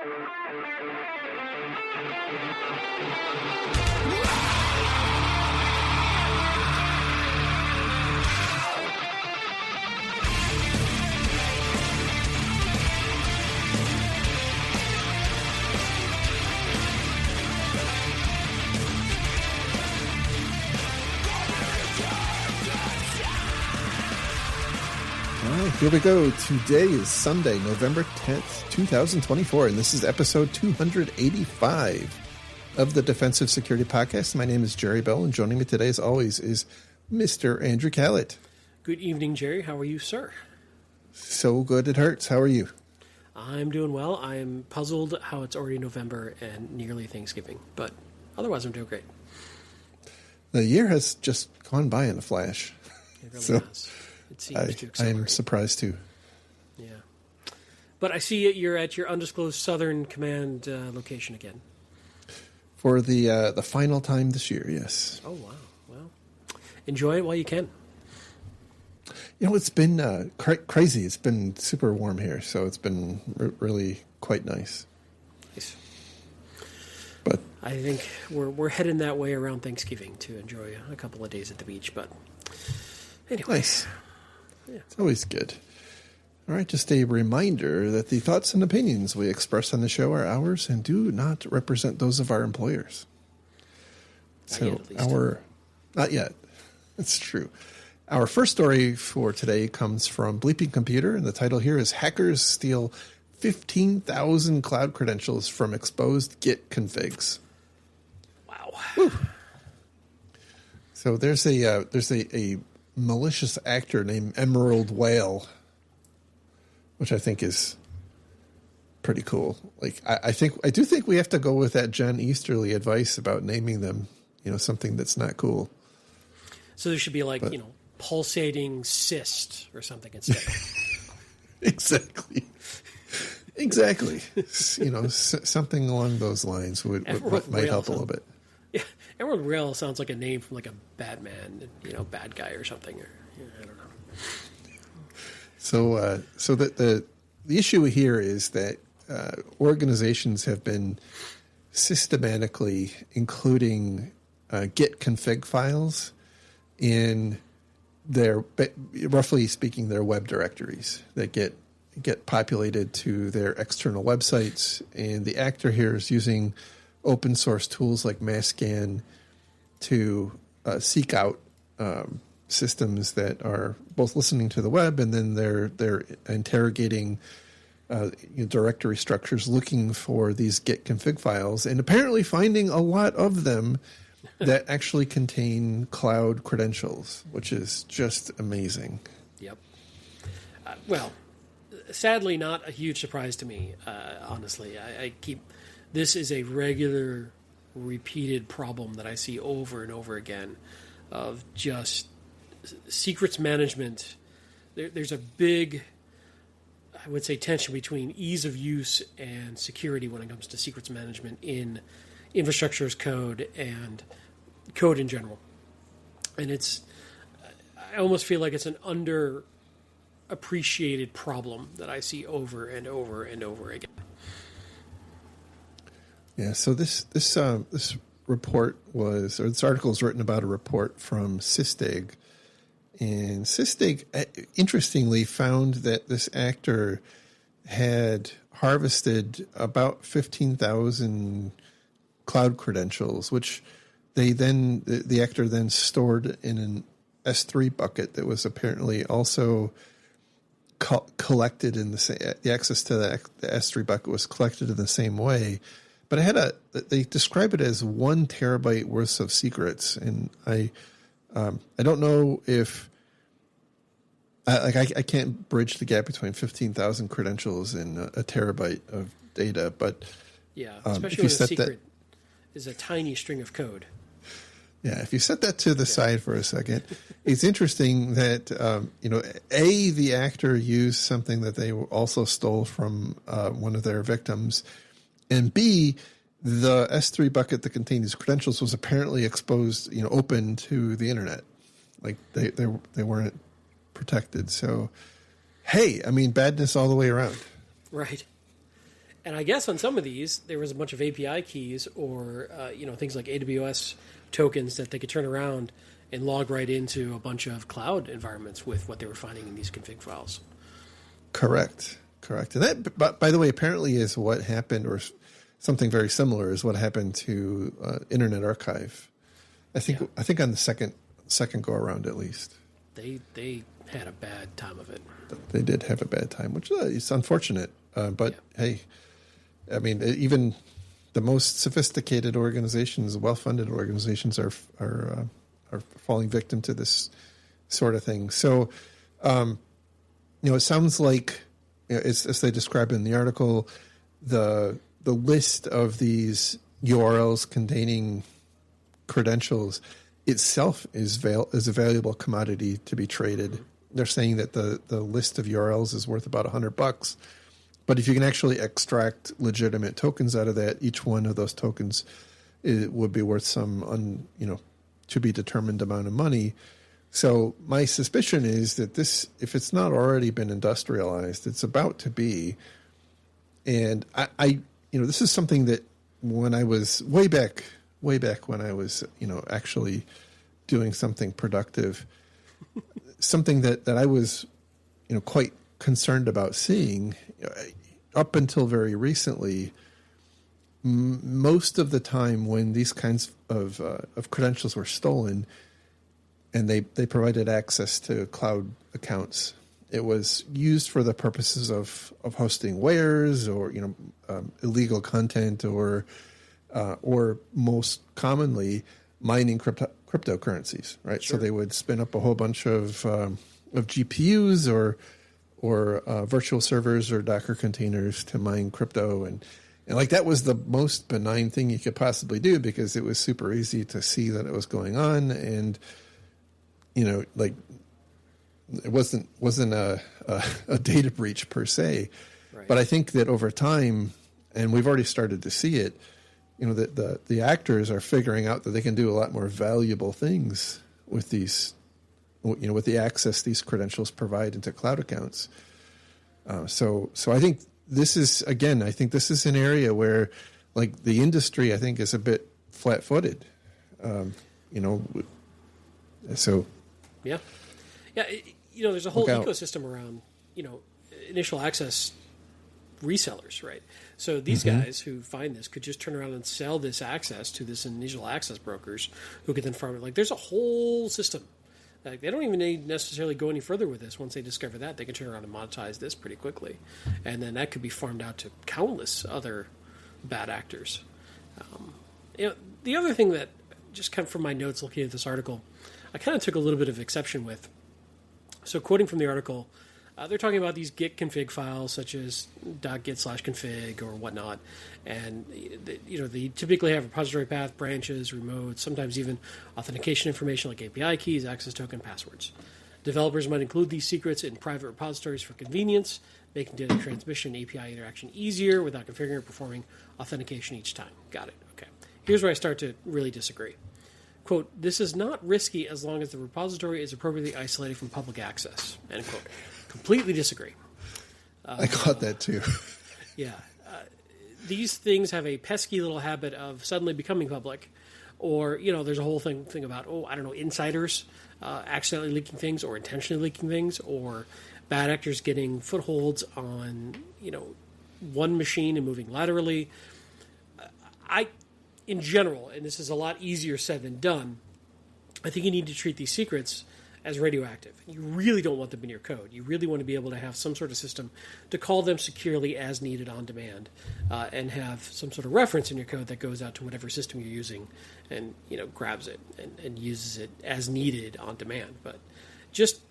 Here we go. Today is Sunday, November 10th, 2024, and this is episode 285 of the Defensive Security Podcast. My name is Jerry Bell, and joining me today, as always, is Mr. Andrew Callett. Good evening, Jerry. How are you, sir? So good it hurts. How are you? I'm doing well. I'm puzzled how it's already November and nearly Thanksgiving, but otherwise I'm doing great. The year has just gone by in a flash. It really has. It seems to accelerate. I am surprised too. Yeah. But I see you're at your undisclosed Southern Command location again. For the final time this year, yes. Oh, wow. Well, enjoy it while you can. You know, it's been crazy. It's been super warm here, so it's been really quite nice. Nice. But I think we're heading that way around Thanksgiving to enjoy a couple of days at the beach. But anyway. Nice. Yeah. It's always good. All right, just a reminder that the thoughts and opinions we express on the show are ours and do not represent those of our employers. Not yet. It's true. Our first story for today comes from Bleeping Computer, and the title here is Hackers Steal 15,000 Cloud Credentials from Exposed Git Configs. Wow. Whew. So there's a malicious actor named Emerald Whale, which I think is pretty cool. Like I do think we have to go with that Jen Easterly advice about naming them, something that's not cool. So there should be pulsating cyst or something instead. Exactly. Something along those lines might help a little bit. Yeah, Emerald Rail sounds like a name from like a Batman, bad guy or something. Or I don't know. So the issue here is that organizations have been systematically including Git config files in their, roughly speaking, their web directories that get populated to their external websites, and the actor here is using open source tools like Masscan to seek out systems that are both listening to the web, and then they're interrogating directory structures looking for these Git config files, and apparently finding a lot of them that actually contain cloud credentials, which is just amazing. Yep. Well, sadly, not a huge surprise to me. Honestly, this is a regular, repeated problem that I see over and over again of just secrets management. There's a big, I would say, tension between ease of use and security when it comes to secrets management in infrastructure as code and code in general. And I almost feel like it's an underappreciated problem that I see over and over and over again. Yeah, so this report this article is written about a report from Sysdig, and Sysdig interestingly found that this actor had harvested about 15,000 cloud credentials, which the actor then stored in an S3 bucket that was apparently also collected in the access to the S3 bucket was collected in the same way. But they describe it as 1 terabyte worth of secrets, and I don't know if I can't bridge the gap between 15,000 credentials and a terabyte of data, but yeah, especially when a secret is a tiny string of code. Yeah, if you set that to the side for a second, it's interesting that the actor used something that they also stole from one of their victims. And B, the S3 bucket that contained these credentials was apparently exposed, open to the internet. Like they weren't protected. So, hey, badness all the way around. Right. And I guess on some of these, there was a bunch of API keys or things like AWS tokens that they could turn around and log right into a bunch of cloud environments with what they were finding in these config files. Correct. And that, by the way, apparently is what happened, or something very similar is what happened to Internet Archive. I think on the second go around at least. They had a bad time of it. They did have a bad time, which is unfortunate. But hey, I mean, even the most sophisticated organizations, well-funded organizations, are falling victim to this sort of thing. So, it sounds like, as they describe in the article, the list of these URLs containing credentials itself is a valuable commodity to be traded. They're saying that the list of URLs is worth about $100, but if you can actually extract legitimate tokens out of that, each one of those tokens would be worth some to be determined amount of money. So my suspicion is that this, if it's not already been industrialized, it's about to be. And I this is something that when I was way back when I was, actually doing something productive, something that I was, quite concerned about seeing up until very recently. Most of the time when these kinds of credentials were stolen and they provided access to cloud accounts, it was used for the purposes of hosting wares or, illegal content or most commonly mining cryptocurrencies, right? Sure. So they would spin up a whole bunch of GPUs or virtual servers or Docker containers to mine crypto, and like that was the most benign thing you could possibly do because it was super easy to see that it was going on, and like it wasn't a data breach per se, right. But I think that over time, and we've already started to see it, that the actors are figuring out that they can do a lot more valuable things with these, with the access these credentials provide into cloud accounts. So I think this is an area where, like, the industry, I think, is a bit flat-footed. So yeah. There's a whole ecosystem around initial access resellers, right? So these guys who find this could just turn around and sell this access to this initial access brokers who could then farm it. Like, there's a whole system. Like, they don't even need necessarily go any further with this. Once they discover that, they can turn around and monetize this pretty quickly, and then that could be farmed out to countless other bad actors. The other thing that, just kind of from my notes looking at this article, I kind of took a little bit of exception with. So, quoting from the article, they're talking about these Git config files, such as .git/config or whatnot, and they typically have repository path, branches, remotes, sometimes even authentication information like API keys, access token, passwords. Developers might include these secrets in private repositories for convenience, making data transmission API interaction easier without configuring or performing authentication each time. Got it. Okay. Here's where I start to really disagree. Quote, "This is not risky as long as the repository is appropriately isolated from public access." End quote. Completely disagree. I caught that too. Yeah. These things have a pesky little habit of suddenly becoming public, or, there's a whole thing about, insiders accidentally leaking things or intentionally leaking things, or bad actors getting footholds on, one machine and moving laterally. In general, and this is a lot easier said than done, I think you need to treat these secrets as radioactive. You really don't want them in your code. You really want to be able to have some sort of system to call them securely as needed on demand, and have some sort of reference in your code that goes out to whatever system you're using and grabs it and uses it as needed on demand. But just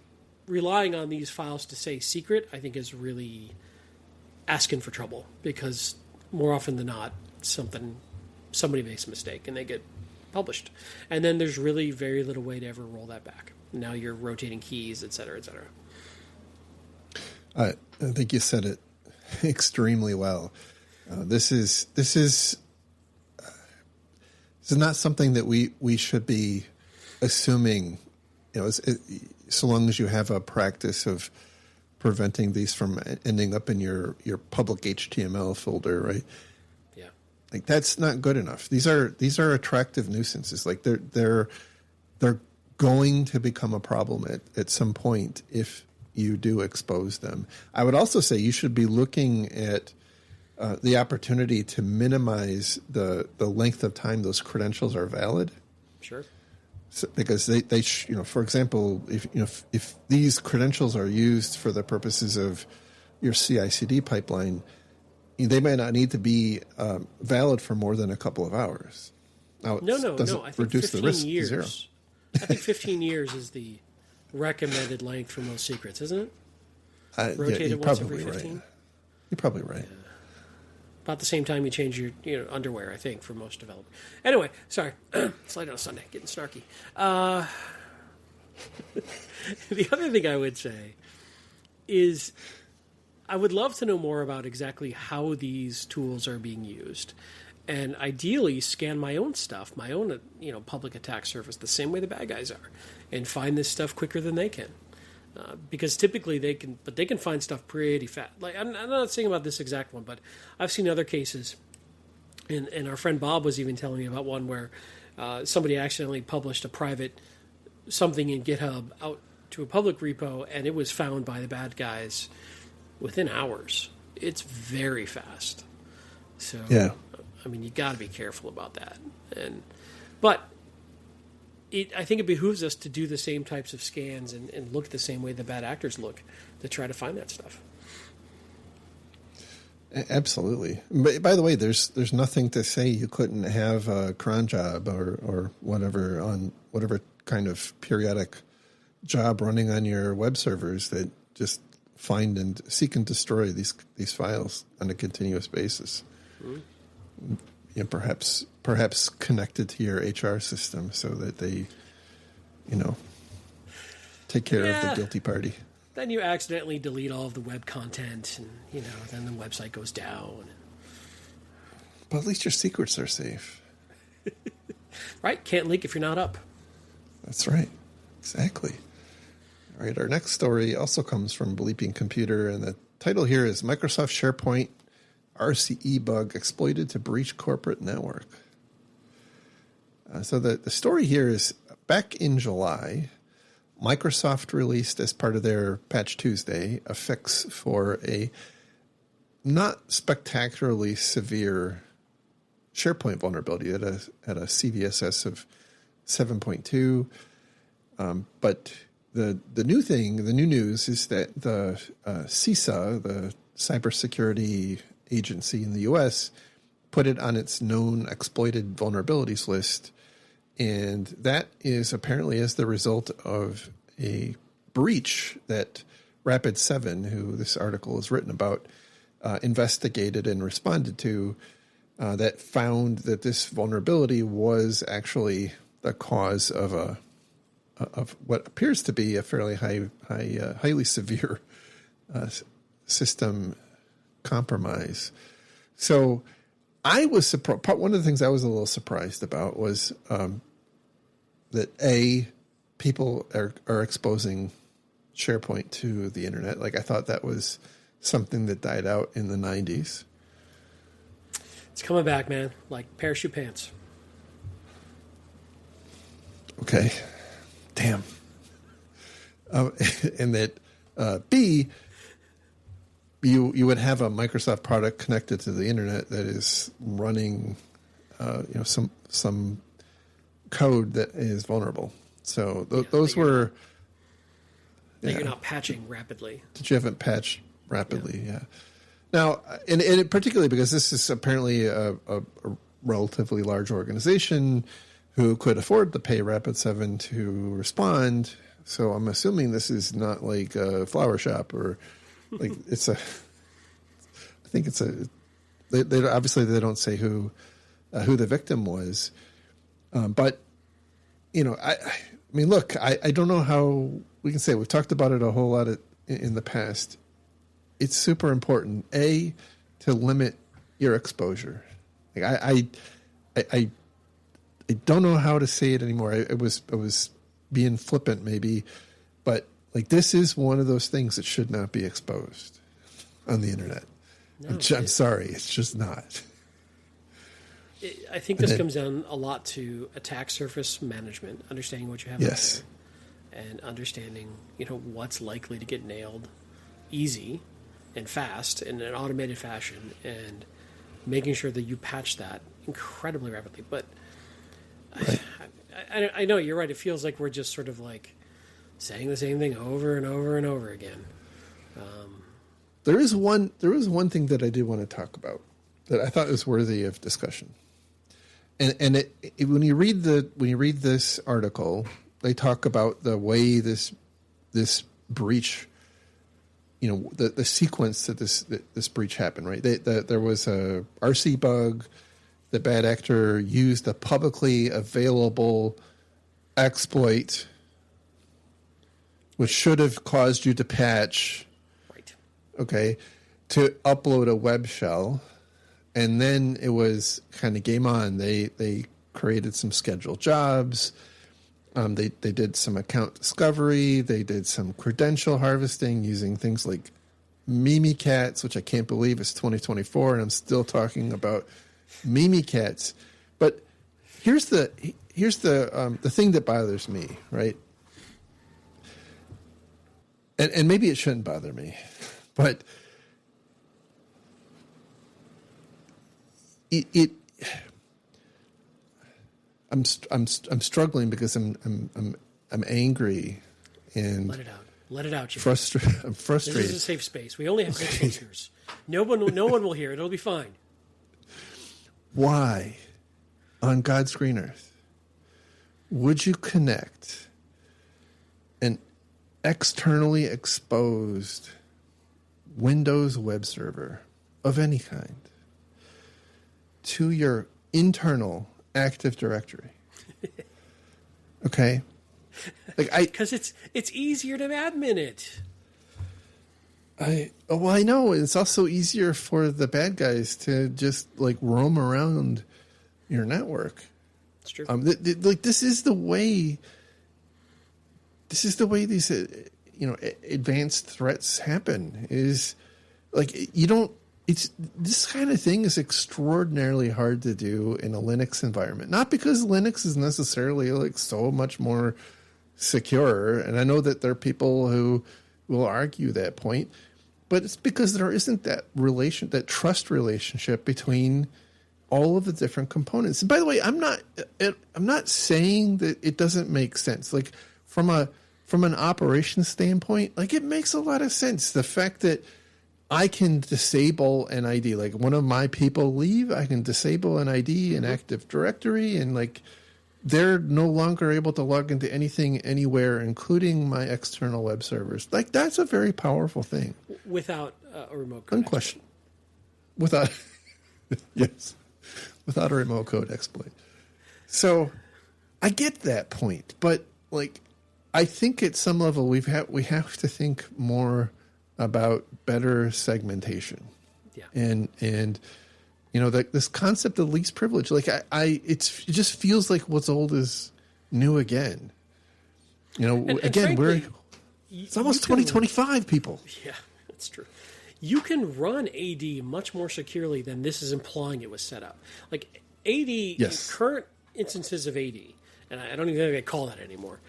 relying on these files to say secret, I think, is really asking for trouble, because more often than not, somebody makes a mistake and they get published, and then there's really very little way to ever roll that back. Now you're rotating keys, et cetera, et cetera. I think you said it extremely well. This is not something that we should be assuming. So long as you have a practice of preventing these from ending up in your public HTML folder, right? Yeah. Like that's not good enough. These are attractive nuisances. Like they're going to become a problem at some point if you do expose them. I would also say you should be looking at the opportunity to minimize the length of time those credentials are valid. Sure. So, because they for example, if these credentials are used for the purposes of your CI/CD pipeline, they may not need to be valid for more than a couple of hours. Now, No. I think reduce 15 the risk years. to zero. I think 15 years is the recommended length for most secrets, isn't it? Rotated once every 15. Right. You're probably right. Yeah. About the same time you change your underwear, I think, for most developers. Anyway, sorry. It's late on a Sunday, getting snarky. The other thing I would say is I would love to know more about exactly how these tools are being used. And ideally scan my own stuff, my own public attack surface, the same way the bad guys are, and find this stuff quicker than they can. Because typically they can find stuff pretty fast. Like I'm not saying about this exact one, but I've seen other cases, and our friend Bob was even telling me about one where somebody accidentally published a private something in GitHub out to a public repo, and it was found by the bad guys within hours. It's very fast. So yeah. I mean, you got to be careful about that. But I think it behooves us to do the same types of scans and look the same way the bad actors look to try to find that stuff. Absolutely. But by the way, there's nothing to say you couldn't have a cron job or whatever on whatever kind of periodic job running on your web servers that just find and seek and destroy these files on a continuous basis. Mm-hmm. Perhaps connected to your HR system so that they, take care of the guilty party. Then you accidentally delete all of the web content, and then the website goes down. But at least your secrets are safe. Right? Can't leak if you're not up. That's right. Exactly. All right. Our next story also comes from Bleeping Computer, and the title here is Microsoft SharePoint RCE bug exploited to breach corporate network. So the story here is back in July, Microsoft released as part of their Patch Tuesday a fix for a not spectacularly severe SharePoint vulnerability at a CVSS of 7.2. But the new news is that the CISA, the cybersecurity agency in the U.S., put it on its known exploited vulnerabilities list. And that is apparently as the result of a breach that Rapid7, who this article is written about, investigated and responded to, that found that this vulnerability was actually the cause of what appears to be a fairly highly severe system compromise. So I was surprised. One of the things I was a little surprised about was that people are exposing SharePoint to the internet. Like I thought that was something that died out in the 90s. It's coming back, man. Like parachute pants. Okay. Damn. And that B, you would have a Microsoft product connected to the internet that is running, some code that is vulnerable. So those were. You're not patching rapidly. That you haven't patched rapidly, yeah. Now, and particularly because this is apparently a relatively large organization who could afford to pay Rapid7 to respond. So I'm assuming this is not like a flower shop or like it's a. I think it's a. They obviously they don't say who the victim was, but I mean, look, I don't know how we can say it. We've talked about it a whole lot in the past. It's super important, to limit your exposure. Like I don't know how to say it anymore. I was being flippant maybe, but Like, this is one of those things that should not be exposed on the internet. No, I'm sorry, it's just not. I think this comes down a lot to attack surface management, understanding what you have out there, and understanding, what's likely to get nailed easy and fast in an automated fashion, and making sure that you patch that incredibly rapidly. But right. I know you're right. It feels like we're just sort of like saying the same thing over and over and over again. There is one thing that I do want to talk about that I thought was worthy of discussion. And when you read this article, they talk about the way this breach, the sequence that this breach happened. Right, there was a RC bug. The bad actor used a publicly available exploit, which should have caused you to patch. Right. Okay, to upload a web shell. And then it was kind of game on. They created some scheduled jobs. They did some account discovery. They did some credential harvesting using things like Mimikatz, which I can't believe is 2024, and I'm still talking about Mimikatz. But here's the thing that bothers me, right? And maybe it shouldn't bother me, but I'm struggling because I'm angry and let it out. I'm frustrated. This is a safe space. We only have 6 listeners. No one will hear it. It'll be fine. Why, on God's green earth, would you connect an externally exposed Windows web server of any kind to your internal Active Directory? Okay, because it's easier to admin it. I know it's also easier for the bad guys to just like roam around your network. It's true. This is the way. This is the way these advanced threats happen. Is like you don't. It's this kind of thing is extraordinarily hard to do in a Linux environment. Not because Linux is necessarily like so much more secure, and I know that there are people who will argue that point, but it's because there isn't that trust relationship between all of the different components. And by the way, I'm not saying that it doesn't make sense. Like from an operations standpoint, like it makes a lot of sense. The fact that I can disable an ID, like one of my people leave, I can disable an ID in Active Directory, and like they're no longer able to log into anything anywhere, including my external web servers. Like that's a very powerful thing. Without a remote code. Unquestioned. Without a remote code exploit. So I get that point, but like I think at some level we have to think more about better segmentation. Yeah. And this concept of least privilege, like it just feels like what's old is new again. And again, frankly, it's almost 2025, people. Yeah, that's true. You can run AD much more securely than this is implying it was set up. Like AD, yes. Current instances of AD, and I don't even think I call that anymore.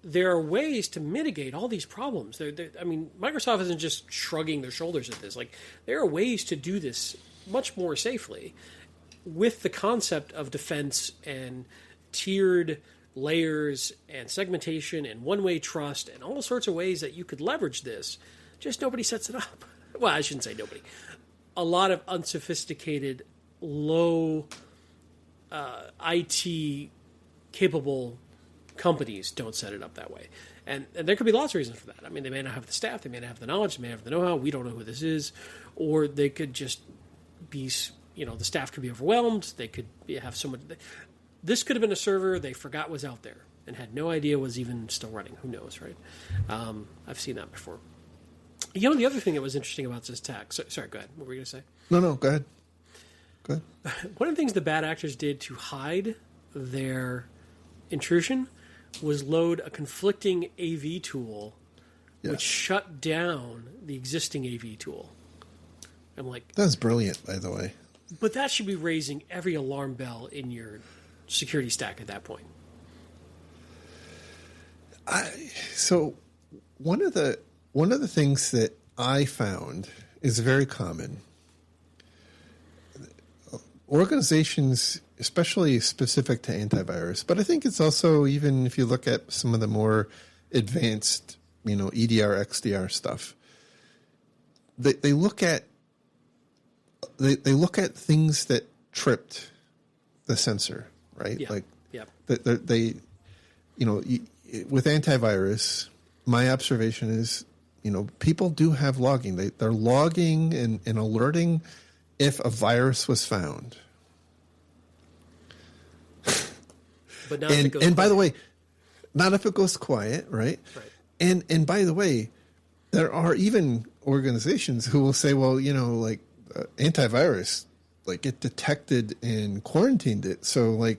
There are ways to mitigate all these problems. Microsoft isn't just shrugging their shoulders at this. Like, there are ways to do this much more safely with the concept of defense and tiered layers and segmentation and one-way trust and all sorts of ways that you could leverage this. Just nobody sets it up. Well, I shouldn't say nobody. A lot of unsophisticated, low IT capable companies don't set it up that way. And there could be lots of reasons for that. I mean, they may not have the staff, they may not have the knowledge, they may not have the know-how, we don't know who this is, or they could just be, the staff could be overwhelmed, they could have so much. This could have been a server they forgot was out there and had no idea was even still running. Who knows, right? I've seen that before. The other thing that was interesting about this attack, sorry, go ahead. What were you going to say? No, go ahead. One of the things the bad actors did to hide their intrusion was load a conflicting AV tool Yes. which shut down the existing AV tool. I'm like, That's brilliant, by the way. but that should be raising every alarm bell in your security stack at that point. So one of the things that I found is very common. Organizations, especially specific to antivirus, but I think it's also, even if you look at some of the more advanced, EDR, XDR stuff, they look at things that tripped the sensor, right? Yeah. Like, Yep. they with antivirus, my observation is, people do have logging. They're logging and alerting if a virus was found. But not if it goes and by the quiet. way, not if it goes quiet, right? Right. And by the way, there are even organizations who will say, well, antivirus, like, it detected and quarantined it, so like,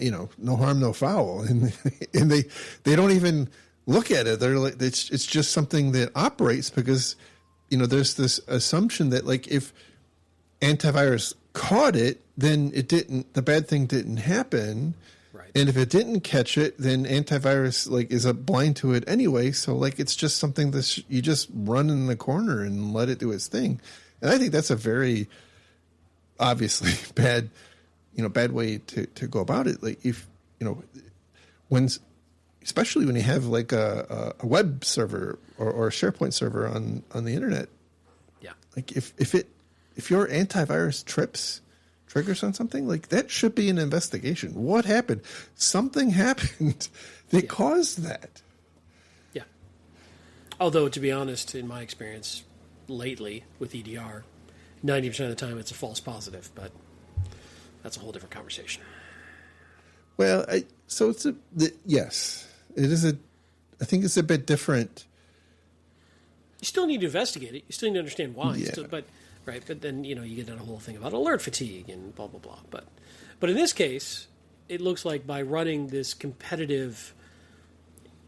no harm, no foul, and they don't even look at it. They're like, it's just something that operates because, there's this assumption that, like, if antivirus caught it, then the bad thing didn't happen. Right. And if it didn't catch it, then antivirus, like, is blind to it anyway. So, like, it's just something that you just run in the corner and let it do its thing. And I think that's a very obviously bad way to go about it. Like, if, especially when you have like a web server or a SharePoint server on the internet. Yeah. Like, if your antivirus triggers on something, like, that should be an investigation. What happened? Something happened that caused that. Yeah. Although, to be honest, in my experience lately with EDR, 90% of the time it's a false positive, but that's a whole different conversation. Well, yes, it is I think it's a bit different. You still need to investigate it. You still need to understand why. Yeah. But then you get into a whole thing about alert fatigue and blah blah blah. But in this case, it looks like by running this competitive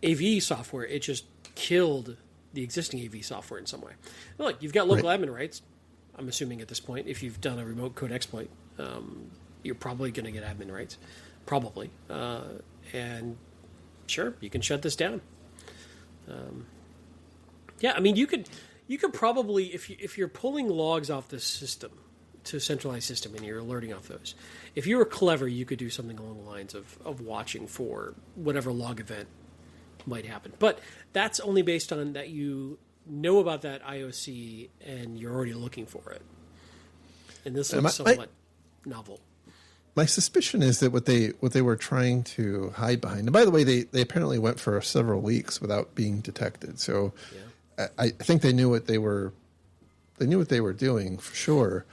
AV software, it just killed the existing AV software in some way. Look, you've got local admin rights. I'm assuming at this point, if you've done a remote code exploit, you're probably going to get admin rights, probably. And sure, you can shut this down. Yeah, I mean, you could probably, if you're pulling logs off the system to a centralized system and you're alerting off those, if you were clever, you could do something along the lines of watching for whatever log event might happen. But that's only based on that you know about that IOC and you're already looking for it. And this looks somewhat novel. My suspicion is that what they were trying to hide behind, and by the way, they apparently went for several weeks without being detected. So I think they knew what they were doing for sure.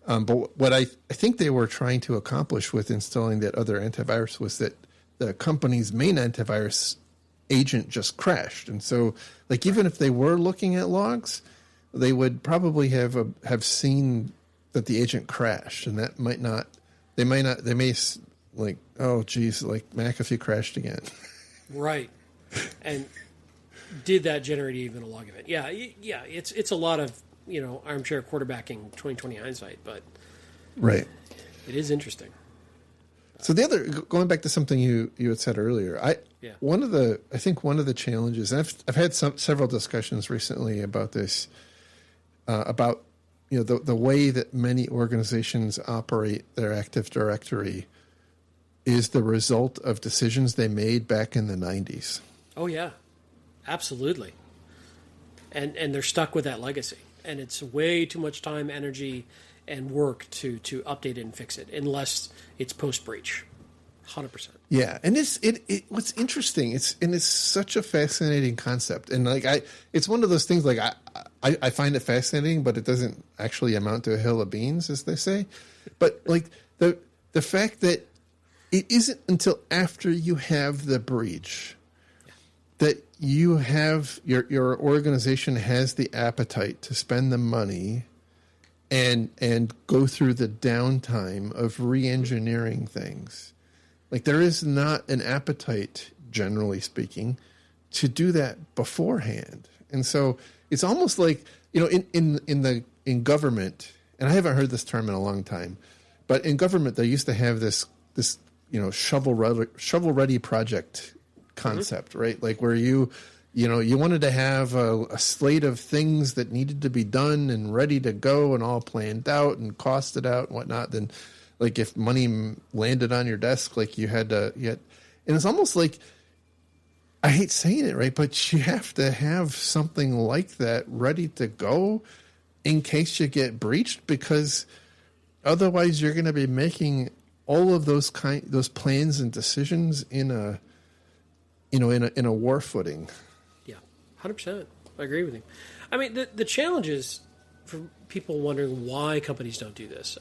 But what I think they were trying to accomplish with installing that other antivirus was that the company's main antivirus agent just crashed. And so, like, even if they were looking at logs, they would probably have seen that the agent crashed, and that might not. They may like, oh geez, like McAfee crashed again. Right. And did that generate even a log event? Yeah. It's a lot of armchair quarterbacking 2020 hindsight, but right. It is interesting. So going back to something you had said earlier, I think one of the challenges, and I've had several discussions recently about this, about the way that many organizations operate their Active Directory is the result of decisions they made back in the 90s. Oh yeah, absolutely. And they're stuck with that legacy, and it's way too much time, energy, and work to update it and fix it, unless it's post breach, 100%. Yeah, and what's interesting, it's such a fascinating concept, and like it's one of those things, like I find it fascinating, but it doesn't actually amount to a hill of beans, as they say. But like the fact that it isn't until after you have the breach that you have your organization has the appetite to spend the money and go through the downtime of re-engineering things. Like, there is not an appetite, generally speaking, to do that beforehand. And so it's almost like, in government, and I haven't heard this term in a long time, but in government, they used to have this shovel ready project concept, right? Like where you wanted to have a slate of things that needed to be done and ready to go and all planned out and costed out and whatnot. Then, like if money landed on your desk, like and it's almost like, I hate saying it, right? But you have to have something like that ready to go in case you get breached, because otherwise you're going to be making all of those plans and decisions in a war footing. Yeah, 100%. I agree with you. I mean, the challenge is for people wondering why companies don't do this.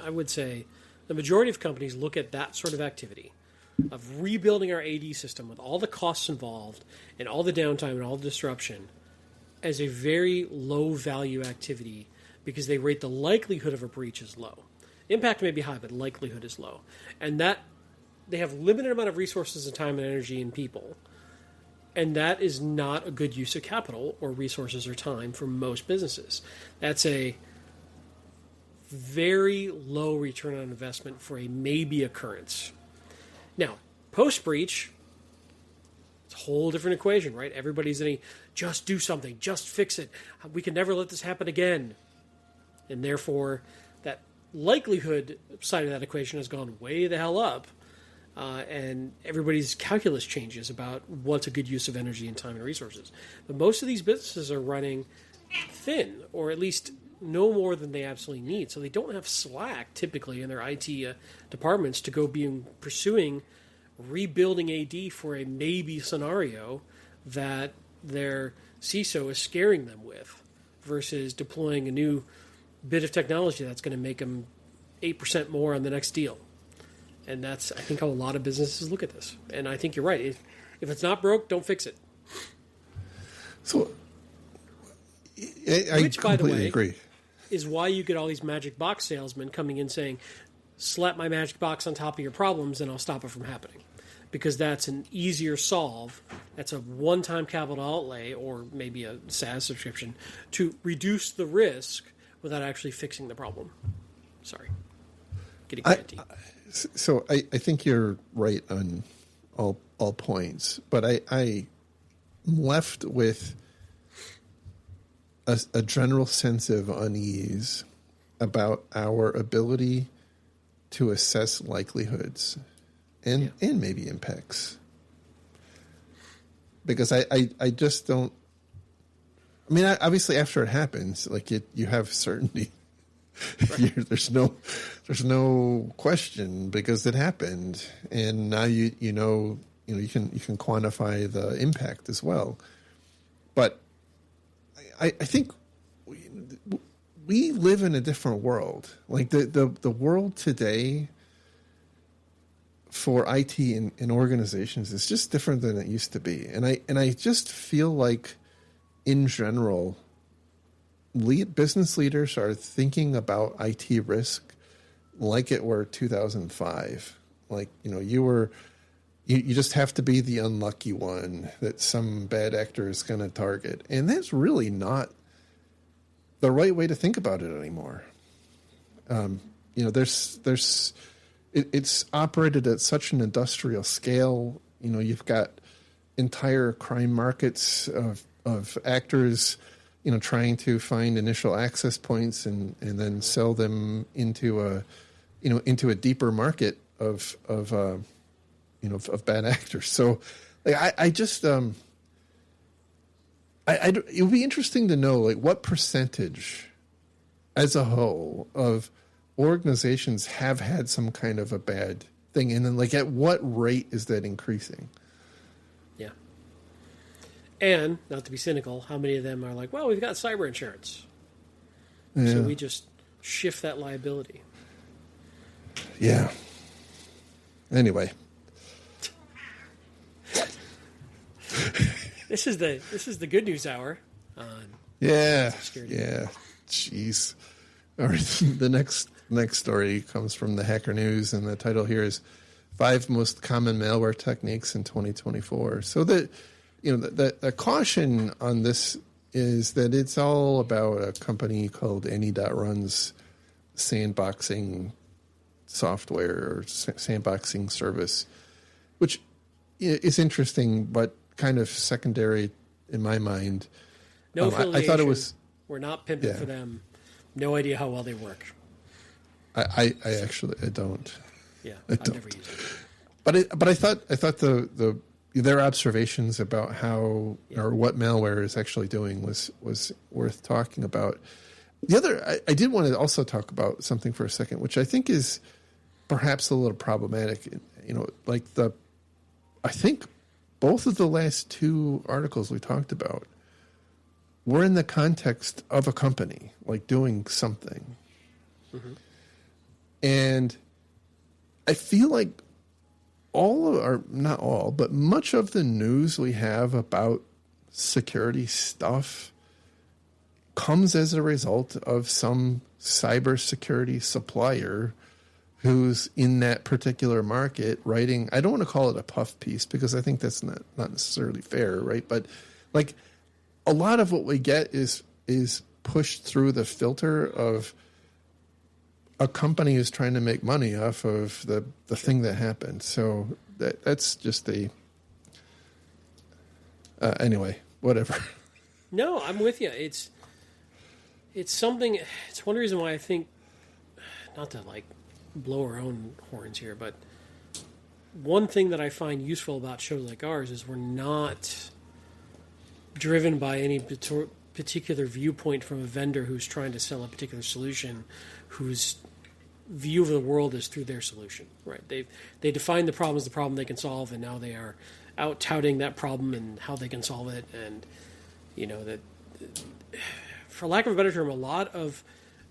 I would say the majority of companies look at that sort of activity of rebuilding our AD system with all the costs involved and all the downtime and all the disruption as a very low value activity, because they rate the likelihood of a breach as low. Impact may be high, but likelihood is low. And that they have limited amount of resources and time and energy and people. And that is not a good use of capital or resources or time for most businesses. That's a very low return on investment for a maybe occurrence. Now, post-breach, it's a whole different equation, right? Everybody's in a just do something, just fix it. We can never let this happen again. And therefore, that likelihood side of that equation has gone way the hell up. And everybody's calculus changes about what's a good use of energy and time and resources. But most of these businesses are running thin, or at least no more than they absolutely need. So they don't have slack typically in their IT departments to go pursuing rebuilding AD for a maybe scenario that their CISO is scaring them with, versus deploying a new bit of technology that's going to make them 8% more on the next deal. And that's, I think, how a lot of businesses look at this. And I think you're right. If it's not broke, don't fix it. So I Which, by the way, agree. Is why you get all these magic box salesmen coming in saying, slap my magic box on top of your problems and I'll stop it from happening. Because that's an easier solve. That's a one-time capital outlay, or maybe a SaaS subscription, to reduce the risk without actually fixing the problem. Sorry. Getting cranky. So I think you're right on all points, but I'm left with a general sense of unease about our ability to assess likelihoods and maybe impacts. Because I just don't. I mean, obviously, after it happens, like you have certainty. Right. There's no question, because it happened, and now you can quantify the impact as well. But I think we live in a different world. Like the world today for IT in organizations is just different than it used to be, and I just feel like, in general, business leaders are thinking about IT risk like it were 2005. Like, you just have to be the unlucky one that some bad actor is going to target. And that's really not the right way to think about it anymore. It's operated at such an industrial scale. You've got entire crime markets of actors, trying to find initial access points and then sell them into a deeper market of bad actors. So, like, it would be interesting to know, like, what percentage, as a whole, of organizations have had some kind of a bad thing, and then, like, at what rate is that increasing? Yeah. And, not to be cynical, how many of them are like, well, we've got cyber insurance. Yeah. So we just shift that liability. Yeah. Anyway. This is the good news hour on security. Yeah. Jeez. All right. The next story comes from the Hacker News, and the title here is 5 Most Common Malware Techniques in 2024. So the caution on this is that it's all about a company called Any.Run's sandboxing software or sandboxing service, which is interesting, but kind of secondary in my mind. No affiliation. I thought it was. We're not pimping for them. No idea how well they work. I actually don't. Yeah, I've never used it. But I thought their observations about how or what malware is actually doing was worth talking about. The other, I did want to also talk about something for a second, which I think is perhaps a little problematic. I think both of the last two articles we talked about were in the context of a company, like doing something. Mm-hmm. And I feel like not all, but much of the news we have about security stuff comes as a result of some cybersecurity supplier who's in that particular market writing, I don't want to call it a puff piece because I think that's not necessarily fair, right? But like a lot of what we get is pushed through the filter of a company who's trying to make money off of the thing that happened. So that's just anyway, whatever. No, I'm with you. It's something. It's one reason why I think, not to like blow our own horns here, but one thing that I find useful about shows like ours is we're not driven by any particular viewpoint from a vendor who's trying to sell a particular solution, whose view of the world is through their solution. Right? They define the problem as the problem they can solve, and now they are out touting that problem and how they can solve it. And that, for lack of a better term, a lot of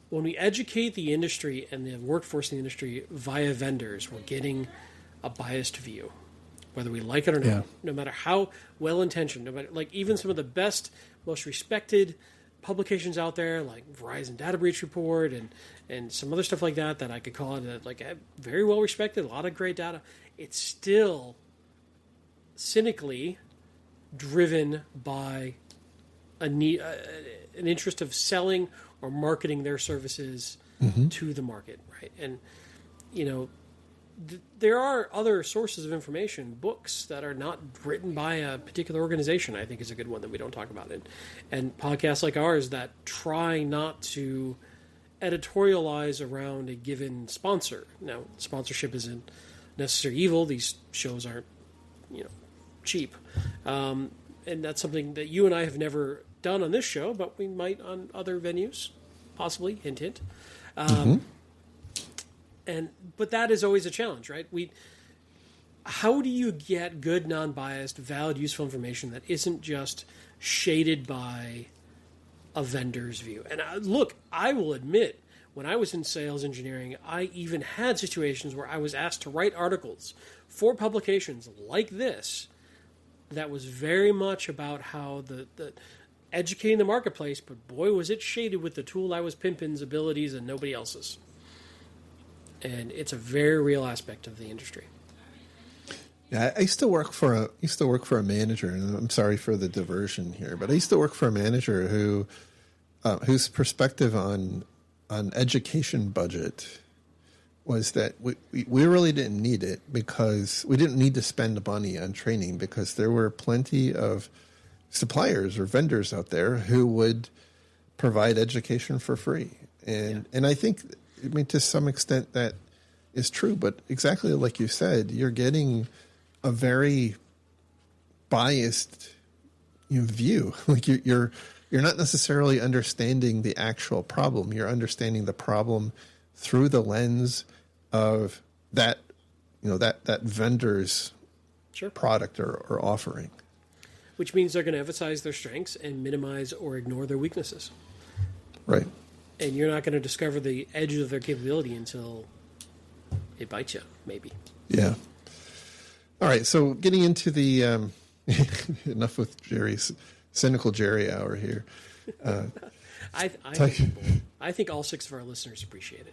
when we educate the industry and the workforce in the industry via vendors, we're getting a biased view, whether we like it or not. Yeah. No matter how well intentioned, no matter like even some of the best, most respected publications out there, like Verizon Data Breach Report and some other stuff like that I could call it like very well respected, a lot of great data. It's still cynically driven by an interest of selling or marketing their services to the market, right? And there are other sources of information, books that are not written by a particular organization, I think is a good one that we don't talk about. And podcasts like ours that try not to editorialize around a given sponsor. Now, sponsorship isn't necessarily evil. These shows aren't, cheap. And that's something that you and I have never done on this show, but we might on other venues, possibly, hint, hint. But that is always a challenge, right? How do you get good, non-biased, valid, useful information that isn't just shaded by a vendor's view? And look, I will admit, when I was in sales engineering, I even had situations where I was asked to write articles for publications like this that was very much about how the educating the marketplace, but boy, was it shaded with the tool I was pimping's abilities and nobody else's. And it's a very real aspect of the industry. Yeah, I used to work for a manager, and I'm sorry for the diversion here, but I used to work for a manager whose perspective on education budget was that we really didn't need it because we didn't need to spend money on training because there were plenty of suppliers or vendors out there who would provide education for free. And I think, to some extent that is true, but exactly like you said, you're getting a very biased view. Like you're not necessarily understanding the actual problem. You're understanding the problem through the lens of that vendor's product or offering. Which means they're going to emphasize their strengths and minimize or ignore their weaknesses. Right. And you're not going to discover the edge of their capability until it bites you, maybe. Yeah. All right. So getting into the enough with Jerry's cynical Jerry hour here. I think all six of our listeners appreciate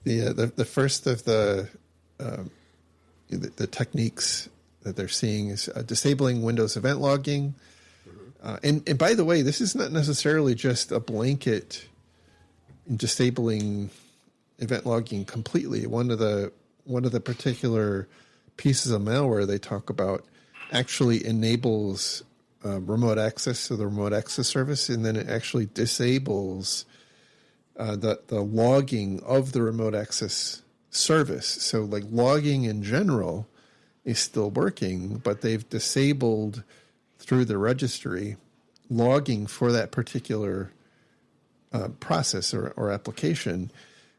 it. The first of the techniques that they're seeing is disabling Windows event logging. And by the way, this is not necessarily just a blanket disabling event logging completely. One of the particular pieces of malware they talk about actually enables remote access to the remote access service, and then it actually disables the logging of the remote access service. So like logging in general is still working, but they've disabled through the registry logging for that particular process or application,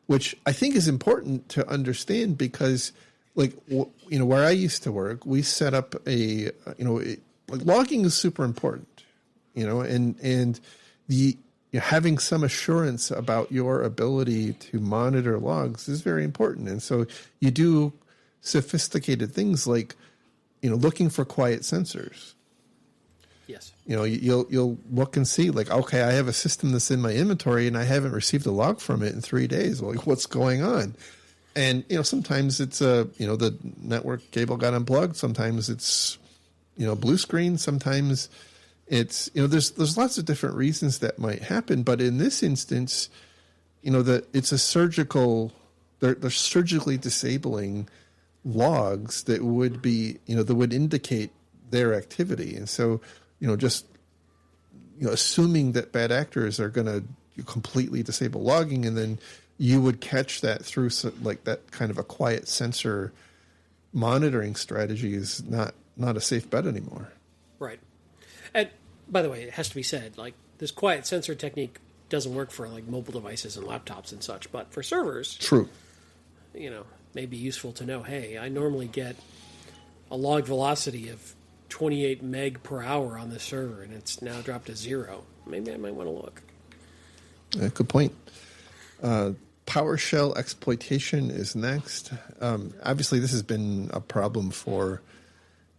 which I think is important to understand because, like, where I used to work, we set up logging is super important, and having some assurance about your ability to monitor logs is very important. And so you do sophisticated things like, looking for quiet sensors. Yes. You'll look and see, like, okay, I have a system that's in my inventory and I haven't received a log from it in 3 days. Like, what's going on? And, sometimes it's the network cable got unplugged. Sometimes it's, blue screen. Sometimes it's, there's lots of different reasons that might happen. But in this instance, that it's a they're surgically disabling logs that would be, that would indicate their activity. And so, assuming that bad actors are going to completely disable logging, and then you would catch that through that kind of a quiet sensor monitoring strategy is not a safe bet anymore. Right. And by the way, it has to be said, like, this quiet sensor technique doesn't work for like mobile devices and laptops and such, but for servers, true. May be useful to know, hey, I normally get a log velocity of 28 meg per hour on this server, and it's now dropped to 0. Maybe I might want to look. Good point. PowerShell exploitation is next. Obviously, this has been a problem for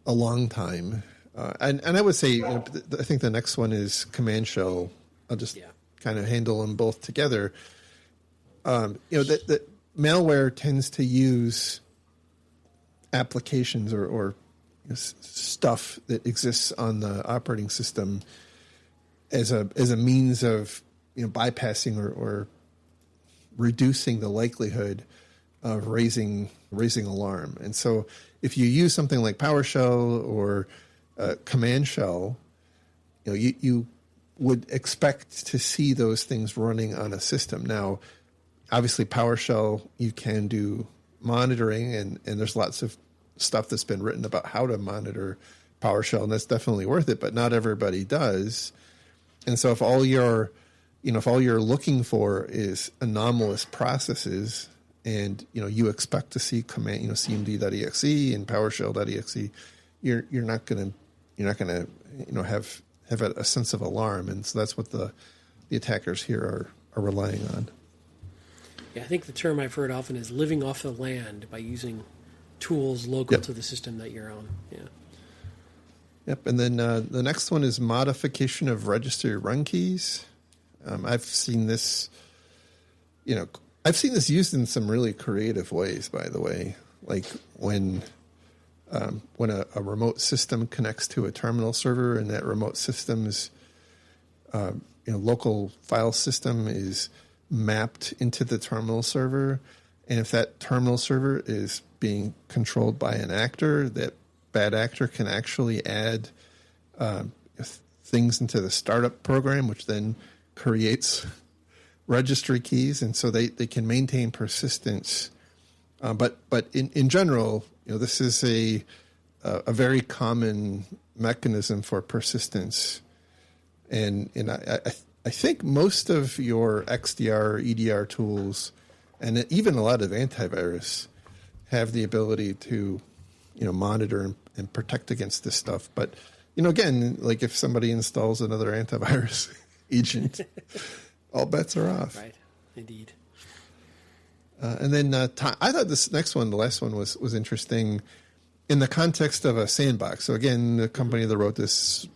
a long time. And I would say, I think the next one is command shell. I'll just kind of handle them both together. That malware tends to use applications or stuff that exists on the operating system as a means of bypassing or reducing the likelihood of raising alarm. And so if you use something like PowerShell or command shell, you would expect to see those things running on a system. Now, obviously, PowerShell, you can do monitoring, and there's lots of stuff that's been written about how to monitor PowerShell, and that's definitely worth it, but not everybody does. And so if all you're looking for is anomalous processes, and you expect to see command, cmd.exe and PowerShell.exe, you're not gonna have a sense of alarm, and so that's what the attackers here are relying on. Yeah, I think the term I've heard often is living off the land by using tools local to the system that you're on. Yeah. Yep, and then the next one is modification of registry run keys. I've seen this, used in some really creative ways, by the way. Like when a remote system connects to a terminal server, and that remote system's local file system is mapped into the terminal server, and if that terminal server is being controlled by an actor, that bad actor can actually add things into the startup program, which then creates registry keys, and so they can maintain persistence. But in general, this is a very common mechanism for persistence, and I think most of your XDR, EDR tools, and even a lot of antivirus, have the ability to, monitor and protect against this stuff. But, again, like if somebody installs another antivirus agent, all bets are off. Right, indeed. And then I thought this next one, the last one, was interesting in the context of a sandbox. So again, the company that wrote this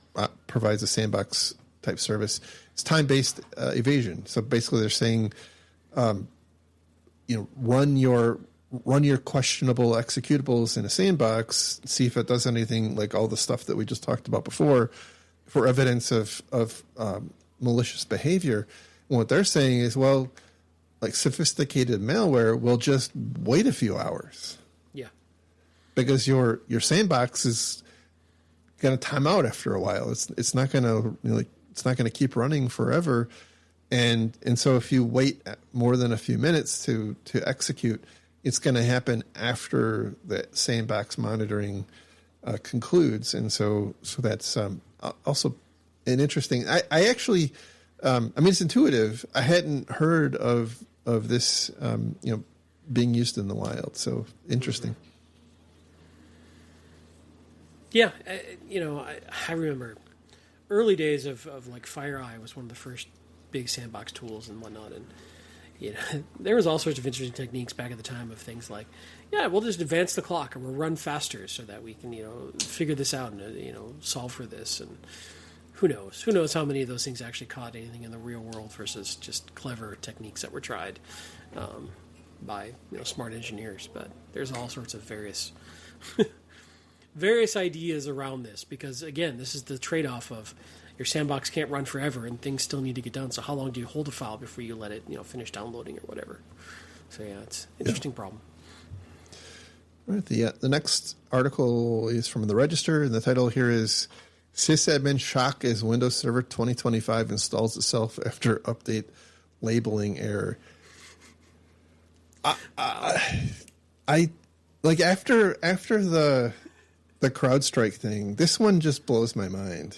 provides a sandbox type service. It's time-based evasion. So basically, they're saying, run your run your questionable executables in a sandbox, see if it does anything like all the stuff that we just talked about before for evidence of malicious behavior. And what they're saying is, well, like sophisticated malware will just wait a few hours. Yeah. Because your sandbox is going to time out after a while. It's not going to it's not going to keep running forever. And so if you wait more than a few minutes to execute, it's going to happen after the sandbox monitoring concludes. And so that's also an interesting. I actually, it's intuitive. I hadn't heard of this, being used in the wild. So interesting. Yeah, I remember early days of like FireEye was one of the first big sandbox tools and whatnot, and there was all sorts of interesting techniques back at the time of things like, we'll just advance the clock or we'll run faster so that we can figure this out and solve for this, and who knows how many of those things actually caught anything in the real world versus just clever techniques that were tried by smart engineers. But there's all sorts of various ideas around this, because again, this is the trade-off of your sandbox can't run forever and things still need to get done. So how long do you hold a file before you let it finish downloading or whatever? So it's an interesting problem. All right, the next article is from the Register, and the title here is "Sysadmin Shock as Windows Server 2025 Installs Itself After Update Labeling Error." I like after the CrowdStrike thing, this one just blows my mind.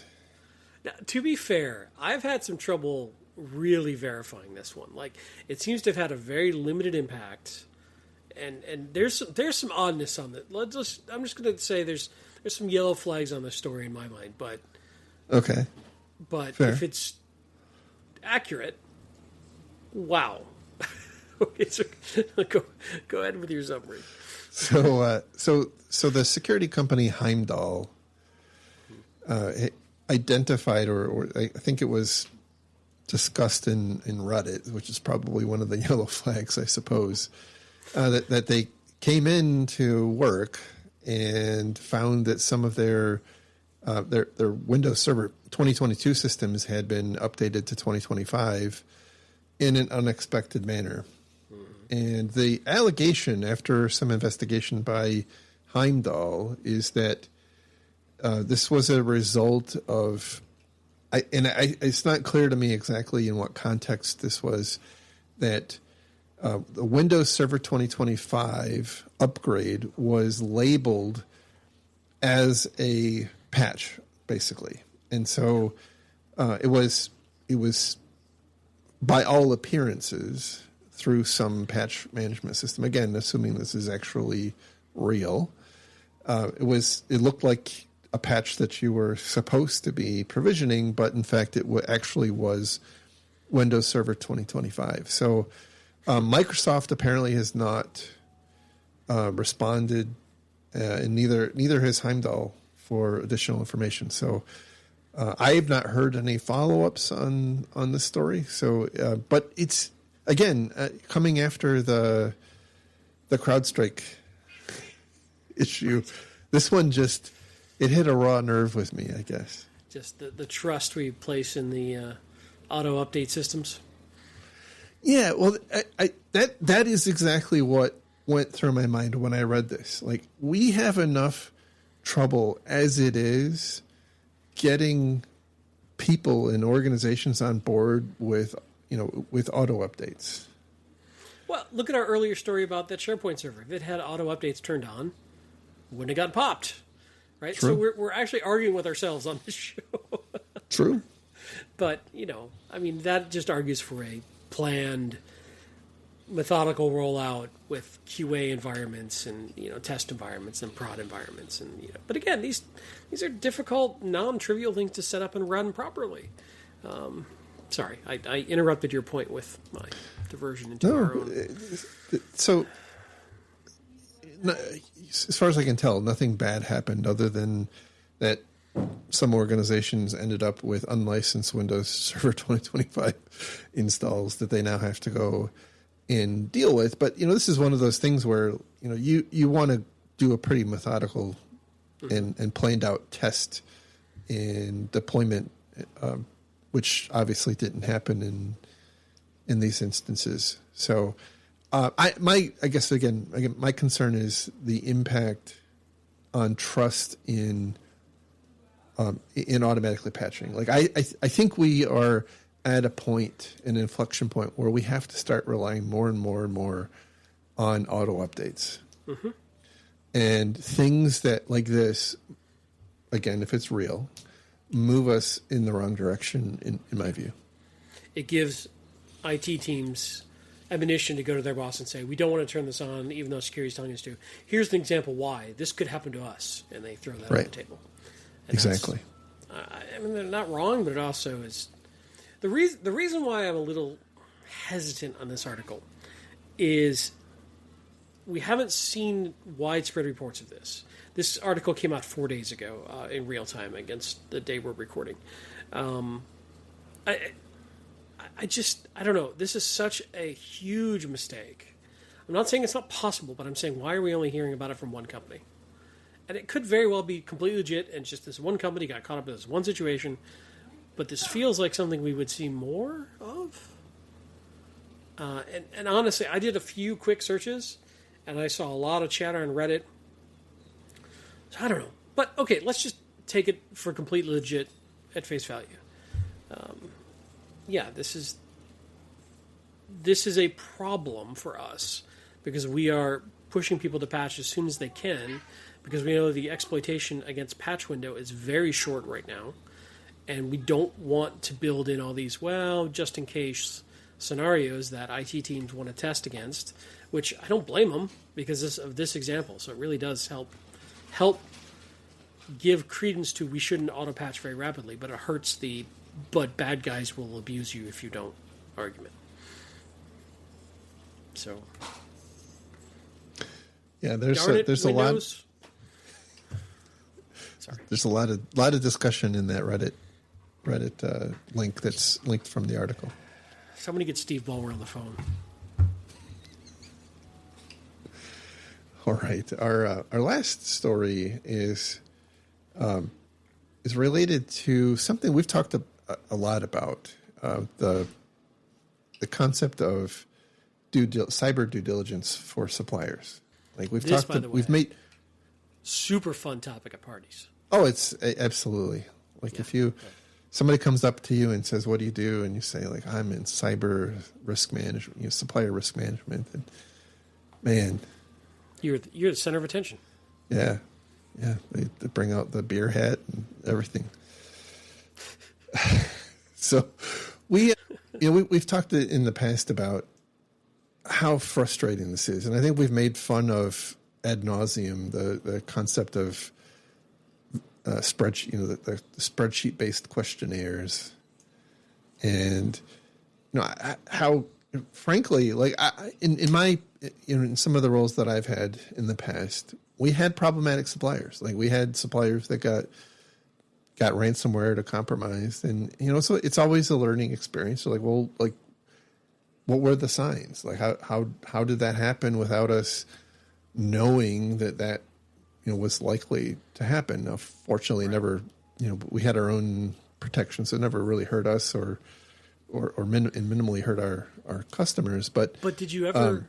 Now, to be fair, I've had some trouble really verifying this one. Like, it seems to have had a very limited impact, and there's some oddness on it. I'm just going to say there's some yellow flags on this story in my mind, but okay, but fair. If it's accurate, wow. Okay, so go ahead with your summary. So the security company Heimdall identified, or I think it was discussed in Reddit, which is probably one of the yellow flags, I suppose, that they came into work and found that some of their Windows Server 2022 systems had been updated to 2025 in an unexpected manner. And the allegation, after some investigation by Heimdall, is that this was a result of, it's not clear to me exactly in what context this was, that the Windows Server 2025 upgrade was labeled as a patch, basically. And so it was by all appearances, through some patch management system, again, assuming this is actually real, it looked like a patch that you were supposed to be provisioning, but in fact it actually was Windows Server 2025. So Microsoft apparently has not responded, and neither has Heimdall for additional information. So I have not heard any follow-ups on this story. So, but it's again coming after the CrowdStrike issue. This one just it hit a raw nerve with me, I guess. Just the trust we place in the auto update systems. Yeah, well, that is exactly what went through my mind when I read this. Like, we have enough trouble as it is getting people and organizations on board with auto updates. Well, look at our earlier story about that SharePoint server. If it had auto updates turned on, wouldn't have got popped, right? True. So we're actually arguing with ourselves on this show. True. But, that just argues for a planned, methodical rollout with QA environments and, test environments and prod environments. And, but again, these are difficult, non-trivial things to set up and run properly. Sorry, I interrupted your point with my diversion into our own. So, as far as I can tell, nothing bad happened other than that some organizations ended up with unlicensed Windows Server 2025 installs that they now have to go and deal with. But this is one of those things where you want to do a pretty methodical and planned out test in deployment, which obviously didn't happen in these instances. So I guess again my concern is the impact on trust in automatically patching. Like I think we are at a point, an inflection point, where we have to start relying more and more and more on auto updates. Mm-hmm. And things that, like this, again, if it's real, move us in the wrong direction, in my view. It gives IT teams ammunition to go to their boss and say, we don't want to turn this on, even though security is telling us to. Here's an example why. This could happen to us. And they throw that on the table. And exactly. I mean, they're not wrong, but it also is... The reason why I'm a little hesitant on this article is we haven't seen widespread reports of this. This article came out 4 days ago in real time against the day we're recording. I don't know. This is such a huge mistake. I'm not saying it's not possible, but I'm saying why are we only hearing about it from one company? And it could very well be completely legit and just this one company got caught up in this one situation. But this feels like something we would see more of. And honestly, I did a few quick searches, and I saw a lot of chatter on Reddit. So I don't know. But, okay, let's just take it for completely legit at face value. This is a problem for us because we are pushing people to patch as soon as they can because we know the exploitation against patch window is very short right now. And we don't want to build in all these, just in case scenarios that IT teams want to test against, which I don't blame them because of this example. So it really does help give credence to we shouldn't auto patch very rapidly, but it hurts but bad guys will abuse you if you don't argument. So yeah, there's a lot. Sorry. There's a lot of discussion in that Reddit link that's linked from the article. Somebody get Steve Ballmer on the phone. All right, our last story is related to something we've talked a lot about, the concept of cyber due diligence for suppliers. Like we've made super fun topic at parties. Oh, it's absolutely like if somebody comes up to you and says, "What do you do?" and you say, "Like I'm in cyber risk management, supplier risk management," and man, you're the center of attention. Yeah, they bring out the beer hat and everything. So we've talked in the past about how frustrating this is, and I think we've made fun of ad nauseum the concept of spreadsheet, the spreadsheet based questionnaires, and how frankly, like in some of the roles that I've had in the past, we had problematic suppliers. Like we had suppliers that got ransomware to compromised, and so it's always a learning experience. So like what were the signs? Like how did that happen without us knowing that was likely to happen? Now, fortunately, never. We had our own protections, so it never really hurt us or minimally hurt our customers. But did you ever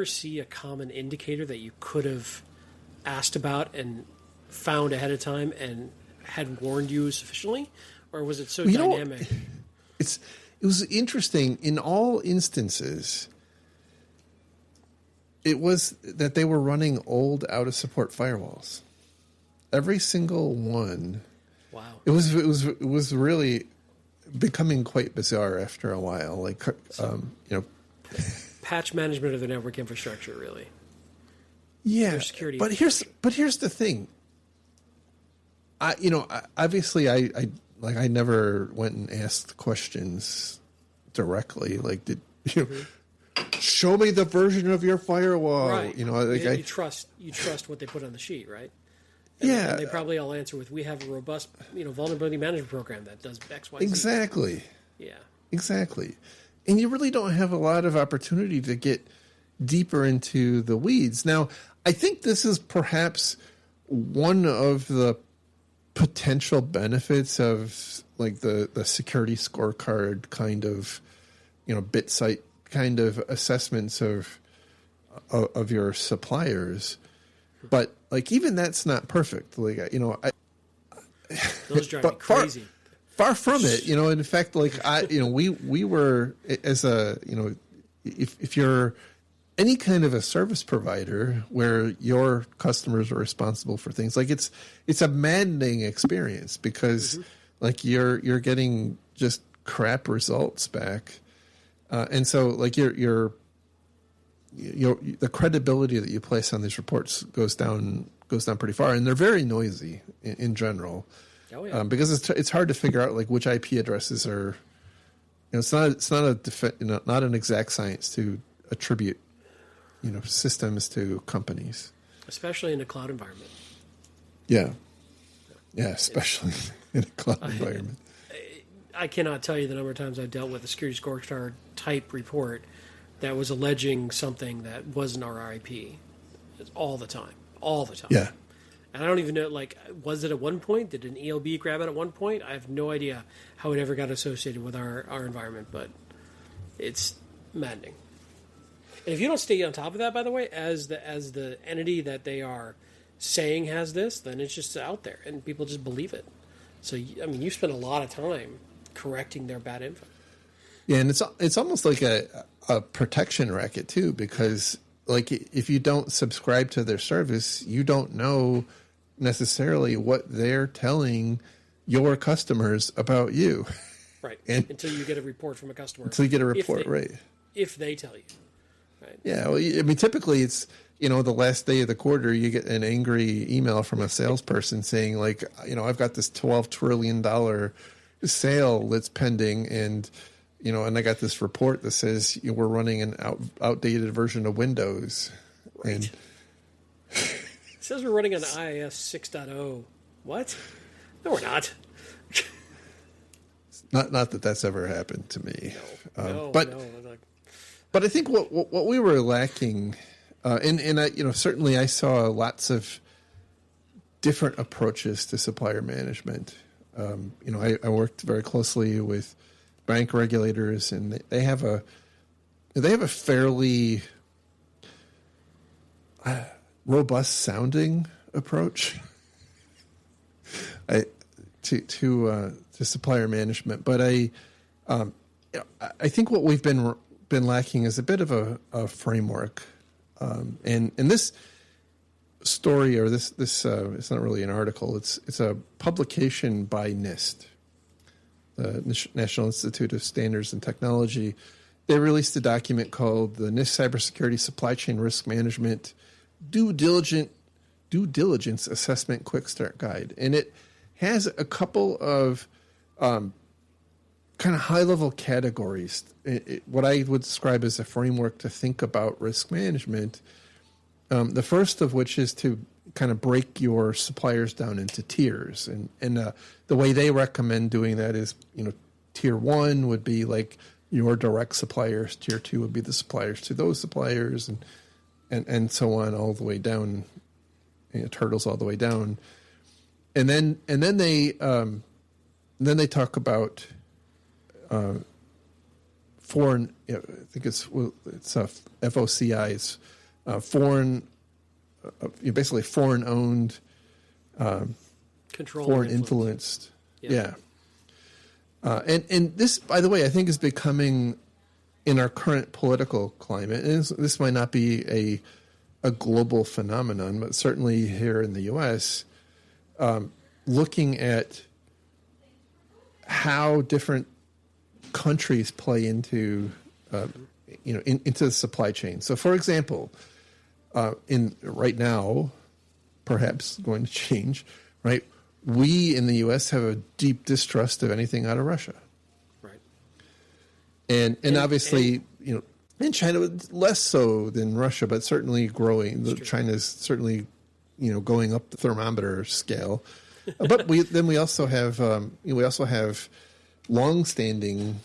see a common indicator that you could have asked about and found ahead of time and had warned you sufficiently, or was it so dynamic? It was interesting. In all instances, it was that they were running old, out of support firewalls. Every single one. Wow. It was really becoming quite bizarre after a while. Like patch management of the network infrastructure, really. Yeah. Security but here's the thing. Obviously I never went and asked questions directly. Like, did show me the version of your firewall? Right. You trust what they put on the sheet, right? And they probably all answer with, "We have a robust, vulnerability management program that does X, Y, Z." Exactly. Yeah. Exactly. and you really don't have a lot of opportunity to get deeper into the weeds. Now, I think this is perhaps one of the potential benefits of like the security scorecard kind of, bit site kind of assessments of your suppliers. But like, even that's not perfect. Like, those drive me crazy. Far from it, in fact, like we were as a, if you're any kind of a service provider where your customers are responsible for things, like it's a maddening experience because like you're getting just crap results back. And so like the credibility that you place on these reports goes down pretty far, and they're very noisy in general. Oh, yeah. Because it's hard to figure out like which IP addresses are. It's not not an exact science to attribute systems to companies, especially in a cloud environment. Yeah, especially in a cloud environment. I cannot tell you the number of times I've dealt with a security scorecard type report that was alleging something that wasn't our IP. It's all the time. Yeah. And I don't even know, like, was it at one point? Did an ELB grab it at one point? I have no idea how it ever got associated with our environment, but it's maddening. And if you don't stay on top of that, by the way, as the entity that they are saying has this, then it's just out there, and people just believe it. So, I mean, you spend a lot of time correcting their bad info. Yeah, and it's almost like a protection racket, too, because, like, if you don't subscribe to their service, you don't know necessarily what they're telling your customers about you. Right. Until you get a report from a customer. Until you get a report, right. If they tell you. Right. Yeah, well, I mean, typically it's, the last day of the quarter, you get an angry email from a salesperson saying, like, I've got this $12 trillion sale that's pending, and, and I got this report that says we're running an outdated version of Windows. Right. And it says we're running on IIS 6.0. What? No, we're not. Not that that's ever happened to me. No. But I think what we were lacking, and I, certainly I saw lots of different approaches to supplier management. I worked very closely with bank regulators, and they have a fairly robust sounding approach to supplier management. But I think what we've been lacking is a bit of a framework. And this story, or this it's not really an article. It's a publication by NIST, the National Institute of Standards and Technology. They released a document called the NIST Cybersecurity Supply Chain Risk Management Due Diligence Assessment Quick Start Guide, and it has a couple of kind of high-level categories. What I would describe as a framework to think about risk management. The first of which is to kind of break your suppliers down into tiers, and the way they recommend doing that is, tier 1 would be like your direct suppliers, tier 2 would be the suppliers to those suppliers, and so on all the way down, turtles all the way down, and then they talk about foreign. I think it's FOCI's. Foreign, basically foreign-owned, controlled, foreign influenced. Yeah. And this, by the way, I think is becoming, in our current political climate, and this might not be a global phenomenon, but certainly here in the U.S., looking at how different countries play into, into the supply chain. So, for example, right now, perhaps going to change, right? We in the U.S. have a deep distrust of anything out of Russia, right? And obviously, in China less so than Russia, but certainly growing. China's certainly, going up the thermometer scale. But we also have long-standing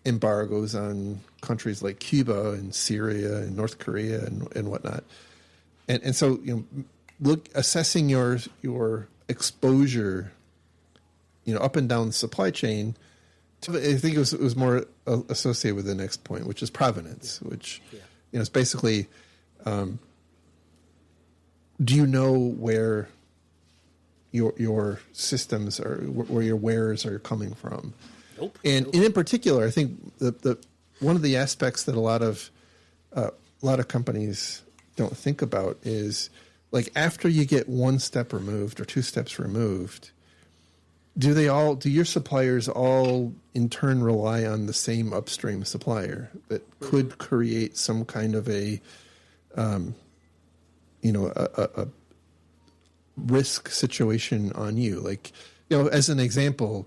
embargoes on countries like Cuba and Syria and North Korea and whatnot. And so, assessing your exposure, up and down the supply chain. I think it was more associated with the next point, which is provenance, which is basically, do you know where your systems are, where your wares are coming from? Nope. And in particular, I think the one of the aspects that a lot of companies don't think about is, like, after you get one step removed or two steps removed, do your suppliers all in turn rely on the same upstream supplier that could create some kind of a risk situation on you? Like, as an example,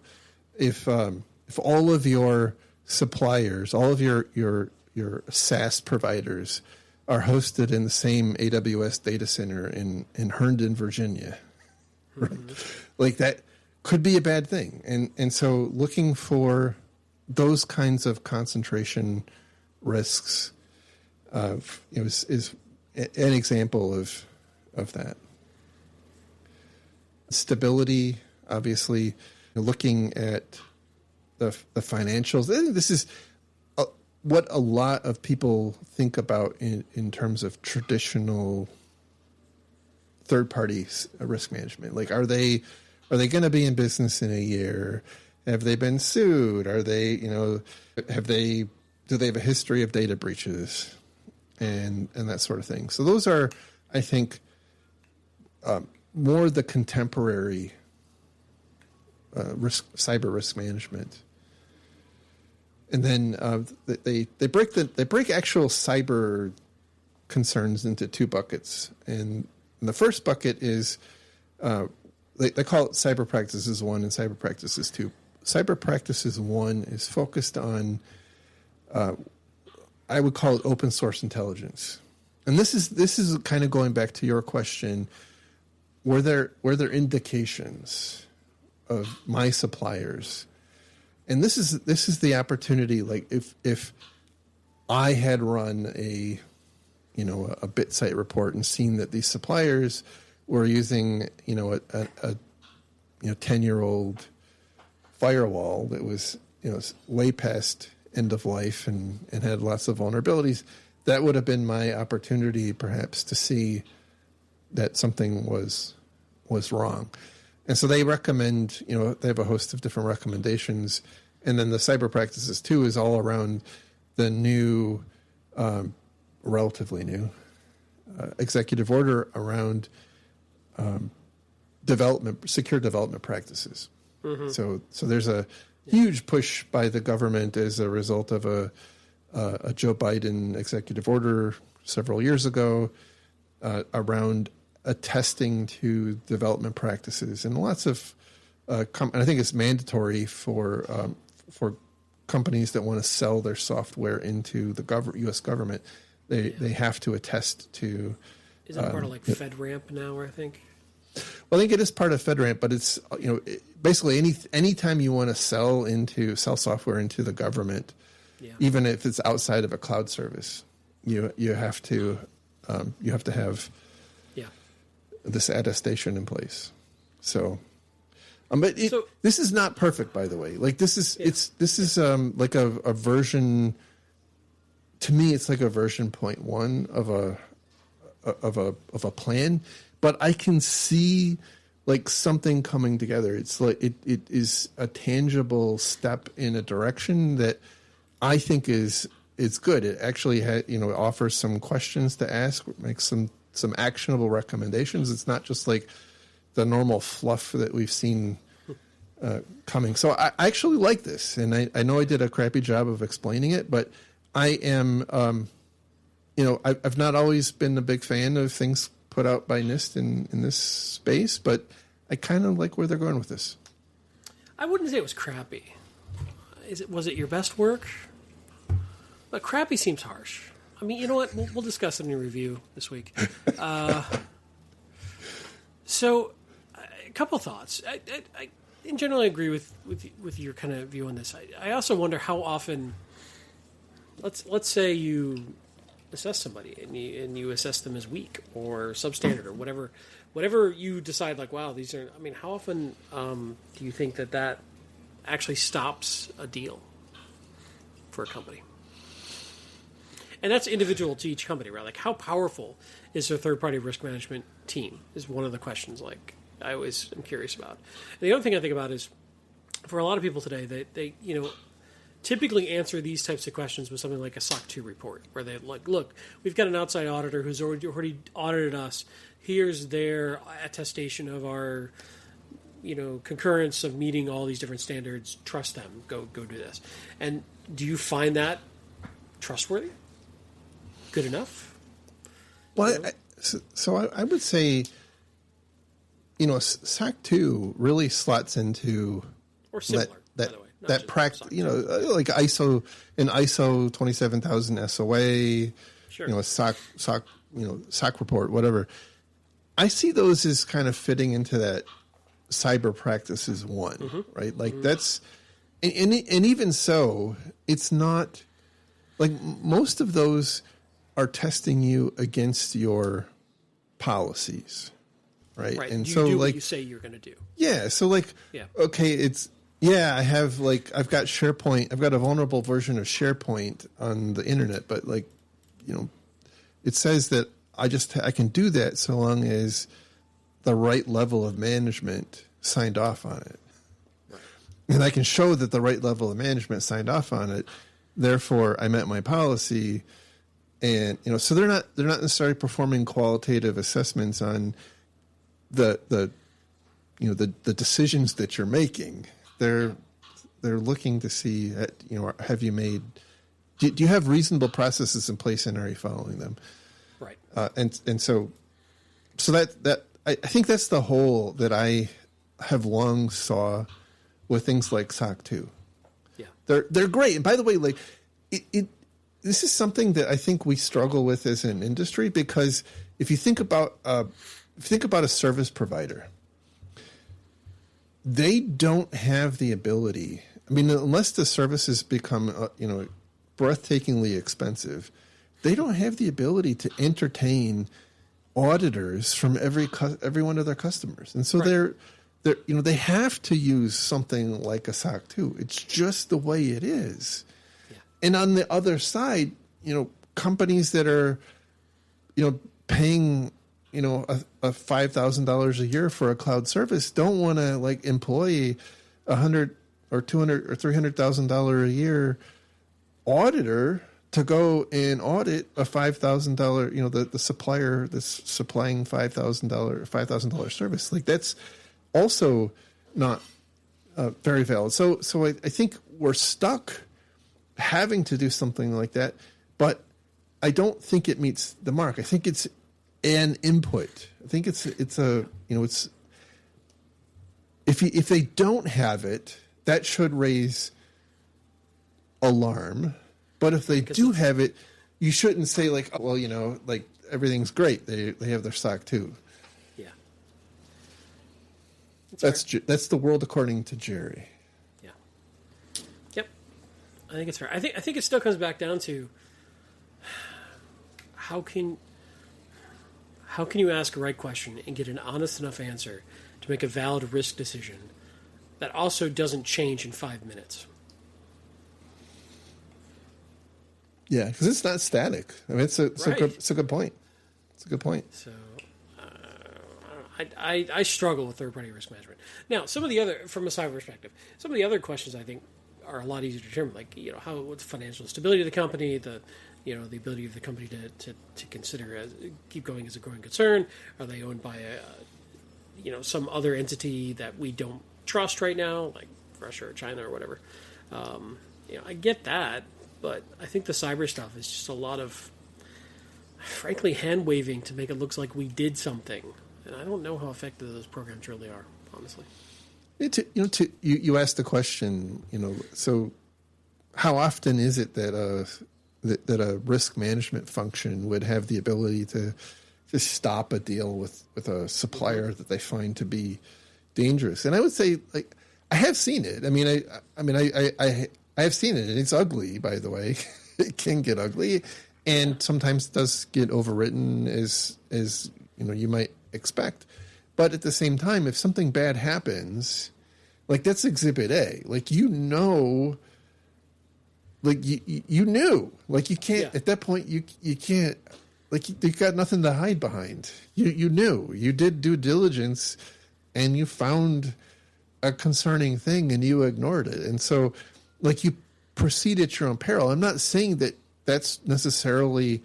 if all of your suppliers, all of your SaaS providers are hosted in the same AWS data center in Herndon, Virginia, right? Like, that could be a bad thing. And so looking for those kinds of concentration risks is an example of that. Stability, obviously, looking at the financials. I think this is what a lot of people think about in terms of traditional third-party risk management. Like, are they going to be in business in a year? Have they been sued? Are they, do they have a history of data breaches and that sort of thing? So those are, I think, more the contemporary cyber risk management. And then they break actual cyber concerns into two buckets. And the first bucket is they call it cyber practices 1 and cyber practices 2. Cyber practices 1 is focused on I would call it open source intelligence. And this is kind of going back to your question. Were there indications of my suppliers? And this is the opportunity. Like, if I had run a BitSite report and seen that these suppliers were using a 10-year-old firewall that was way past end of life and had lots of vulnerabilities, that would have been my opportunity perhaps to see that something was wrong. And so they recommend, they have a host of different recommendations. And then the cyber practices 2 is all around the new, relatively new, executive order around secure development practices. Mm-hmm. So there's a huge push by the government as a result of a Joe Biden executive order several years ago around attesting to development practices, and lots of and I think it's mandatory for companies that want to sell their software into the U.S. government. They have to attest to. Is that part of like FedRAMP now? I think. Well, I think it is part of FedRAMP, but it's basically any time you want to sell software into the government, even if it's outside of a cloud service, you have to have this attestation in place. So, but this is not perfect, by the way. Like, this is like a version. To me, it's like a version 0.1 of a plan. But I can see like something coming together. It's like it is a tangible step in a direction that I think is good. It actually offers some questions to ask, makes some actionable recommendations. It's not just like the normal fluff that we've seen coming. So I actually like this, and I know I did a crappy job of explaining it, but I am, I've not always been a big fan of things put out by NIST in this space, but I kind of like where they're going with this. I wouldn't say it was crappy. Was it your best work? But crappy seems harsh. I mean, you know what? We'll discuss it in a review this week. So, a couple thoughts. I in general agree with your kind of view on this. I also wonder how often let's say you assess somebody and you assess them as weak or substandard or whatever you decide, like, wow, these are, I mean, how often do you think that actually stops a deal for a company? And that's individual to each company, right? Like, how powerful is their third-party risk management team is one of the questions, like, I always am curious about. And the other thing I think about is, for a lot of people today, they typically answer these types of questions with something like a SOC 2 report, where they're like, look, we've got an outside auditor who's already audited us. Here's their attestation of our, concurrence of meeting all these different standards. Trust them. Go do this. And do you find that trustworthy? Good enough? Well, I would say, SOC 2 really slots into or similar, by the way. That practice, like ISO 27000 SOA, sure. A SOC report, whatever. I see those as kind of fitting into that cyber practices one, right? Like that's, and even so, it's not like most of those are testing you against your policies, right? And you do what you say you're going to do. Yeah. So okay, I've got SharePoint. I've got a vulnerable version of SharePoint on the internet, but it says that I can do that so long as the right level of management signed off on it. Right. And I can show that the right level of management signed off on it. Therefore, I met my policy. And, so they're not necessarily performing qualitative assessments on the decisions that you're making. They're looking to see, have you made, do you have reasonable processes in place and are you following them? Right. And so that I think that's the hole that I have long saw with things like SOC 2. Yeah. They're great. And by the way, like this is something that I think we struggle with as an industry, because if you think about a service provider, they don't have the ability. I mean, unless the services become breathtakingly expensive, they don't have the ability to entertain auditors from every one of their customers, and so right. they have to use something like a SOC 2. It's just the way it is. Yeah. And on the other side, companies that are, paying, a $5,000 a year for a cloud service don't want to employ $100,000 or $200,000 or $300,000 a year auditor to go and audit a $5,000, the supplier that's supplying $5,000 service. Like, that's also not very valid. So I think we're stuck having to do something like that, but I don't think it meets the mark. I think it's an input. I think it's if they don't have it, that should raise alarm. But if they do have it, you shouldn't say everything's great. They have their SOC 2. Yeah. That's the world according to Jerry. Yeah. Yep. I think it's fair. I think it still comes back down to how can you ask a right question and get an honest enough answer to make a valid risk decision that also doesn't change in 5 minutes? Yeah, because it's not static. I mean, it's a good point. It's a good point. So, I struggle with third-party risk management. Now, from a cyber perspective, some of the other questions I think are a lot easier to determine, like what's the financial stability of the company, the ability of the company to consider keep going as a growing concern. Are they owned by some other entity that we don't trust right now, like Russia or China or whatever? I get that. But I think the cyber stuff is just a lot of, frankly, hand-waving to make it look like we did something. And I don't know how effective those programs really are, honestly. You asked the question, so how often is it that a risk management function would have the ability to just stop a deal with a supplier that they find to be dangerous? And I would say, I have seen it. I have seen it, and it's ugly, by the way. it can get ugly, and sometimes does get overwritten as you might expect. But at the same time, if something bad happens, like that's Exhibit A, like you knew, like you can't at that point you can't, like you got nothing to hide behind. You knew, you did due diligence, and you found a concerning thing and you ignored it, and so like you proceed at your own peril. I'm not saying that that's necessarily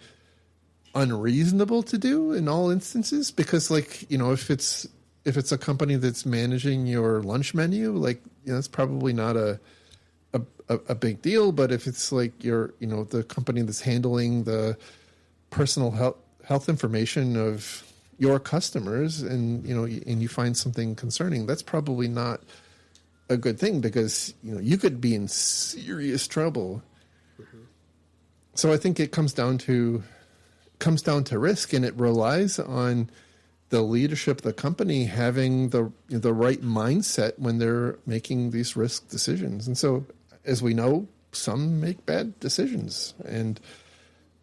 unreasonable to do in all instances, because if it's a company that's managing your lunch menu, it's probably not a big deal. But if it's like the company that's handling the personal health information of your customers, and you find something concerning, that's probably not a good thing, because you could be in serious trouble. Mm-hmm. So I think it comes down to risk, and it relies on the leadership of the company having the right mindset when they're making these risk decisions. And so, as we know, some make bad decisions, and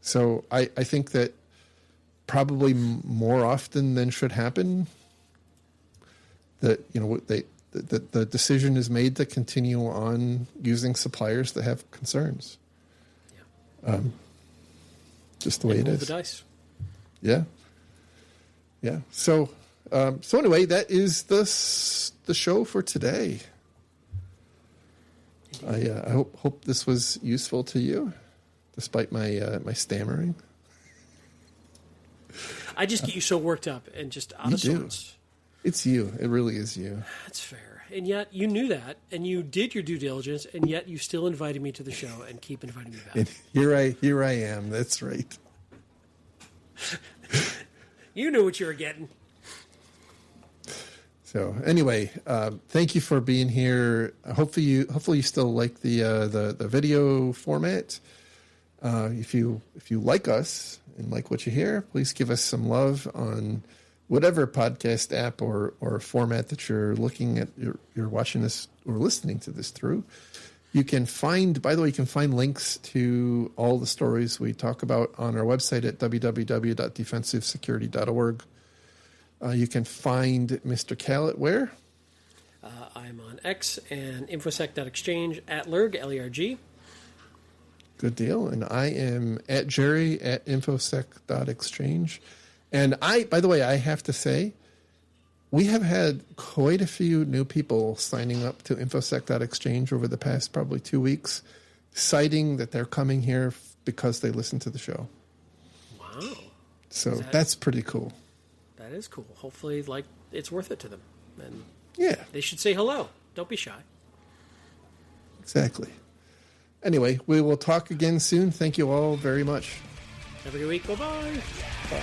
so I think that probably more often than should happen, that the decision is made to continue on using suppliers that have concerns. Yeah. Just the way it is. The dice. Yeah. Yeah. So anyway, that is the show for today. I hope this was useful to you, despite my stammering. I just get you so worked up and just out of sorts. It's you. It really is you. That's fair. And yet you knew that, and you did your due diligence, and yet you still invited me to the show and keep inviting me back. And here I am. That's right. You knew what you were getting. So anyway, thank you for being here. Hopefully you still like the video format. If you like us and like what you hear, please give us some love on whatever podcast app or format that you're looking at, you're watching this or listening to this through. You can find links to all the stories we talk about on our website at www.defensivesecurity.org. You can find Mr. Callett where? I'm on X and infosec.exchange at lerg, L-E-R-G. Good deal. And I am at Jerry at infosec.exchange. And by the way, I have to say, we have had quite a few new people signing up to infosec.exchange over the past probably 2 weeks, citing that they're coming here because they listen to the show. Wow. So that's pretty cool. That is cool. Hopefully, it's worth it to them. And yeah. They should say hello. Don't be shy. Exactly. Anyway, we will talk again soon. Thank you all very much. Have a good week. Bye-bye. Bye.